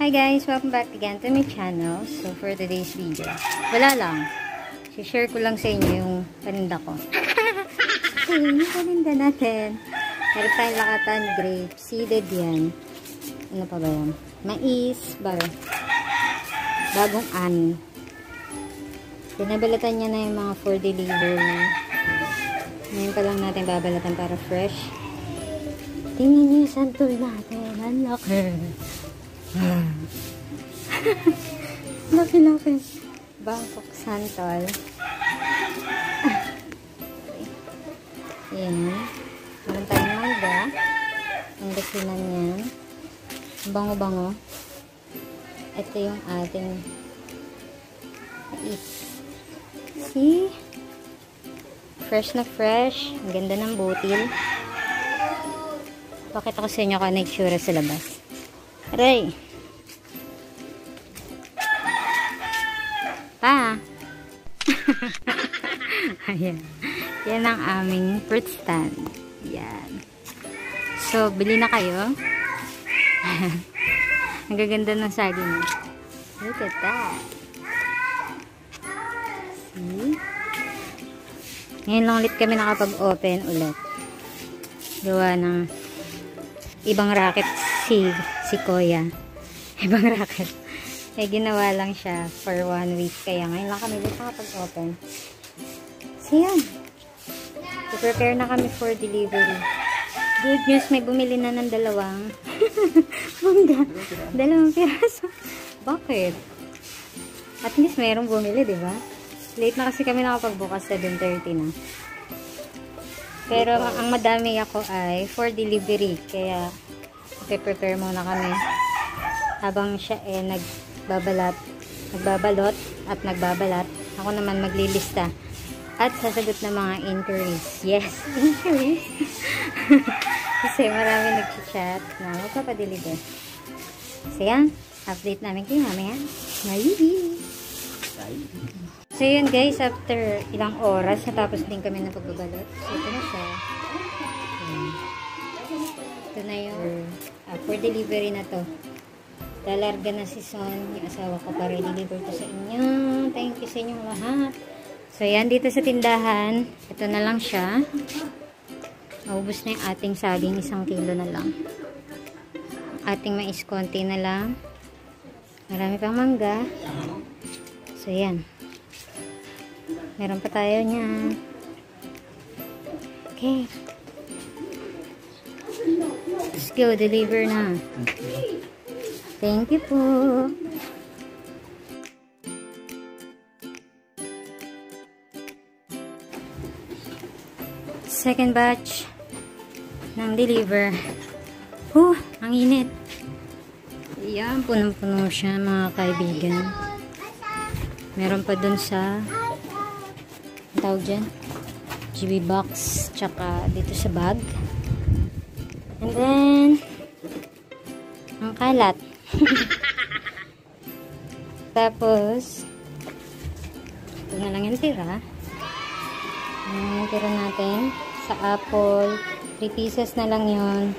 Hi guys! Welcome back again to my channel. So for today's video, wala lang. share ko lang sa inyo yung paninda ko. So yung paninda natin. Meron tayong lakatan, grape, seeded yan. Ano pa ba yan? Mais, bagong ani. Binabalatan niya na yung mga for delivery. Ngayon pa lang natin babalatan para fresh. Tingnan niyo yung santol natin. Ang laki. Laki-laki. Bangkok santol. Ayan. Meron tayong mangga. Ang dasinan yan. Bango-bango. Ito yung ating mais. See? Fresh na fresh. Ang ganda ng butil. Pakita ko sa inyo kung ano yung itsura sa labas. Aray! Pa! Ayan. Yan ang aming fruit stand. Yan. So, bili na kayo. Ang gaganda ng saging. Look at that. See? Ngayon lang ulit kami nakapag-open ulit. Gawa ng ibang racket si Kuya. Ibang racket. Eh, ginawa lang siya for 1 week. Kaya ngayon lang kami ulit nakapag-open. So, yan. Prepare na kami for delivery. Good news, may bumili na ng dalawang mangga. Dalawang piraso. Bakit? At least mayroong bumili, diba? Late na kasi kami nakapagbukas, 7:30 na. Pero ang madami ako ay for delivery. Kaya prepare muna kami. Habang siya nagbabalot at nagbabalat. Ako naman maglilista. At sasagot ng mga inquiries. Yes, inquiries. Kasi marami nag-chat na magpapadeliver. So yan, update namin kayo mamaya. Bye! So yun guys, after ilang oras, natapos din kami na pagbabalot. So ito na siya. Ito na yung for delivery na to. Lalarga na si Son, yung asawa ko para i-deliver ko sa inyo. Thank you sa inyong lahat. So yan, dito sa tindahan, ito na lang siya. Maubos na yung ating saging, 1 kilo na lang. Ating mais, konti na lang. Marami pang mangga. So yan. Meron pa tayo niyan. Okay. Let's go, deliver na. Thank you po. Second batch ng deliver. Ang init. Ayan, punong-puno siya mga kaibigan. Meron pa dun sa tawag dyan, GB box, tsaka dito sa bag. And then ang kalat. Tapos ito na lang yung tira. Yung tira natin sa apple, 3 pieces na lang yun.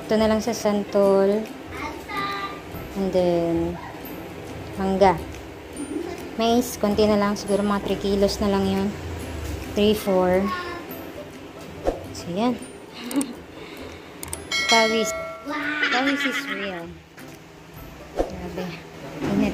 Ito na lang sa santol. And then mangga. Mais, konti na lang. Siguro mga 3 kilos na lang yun. 3, 4. So, yan. Pawis. Pawis is real. Grabe. Init.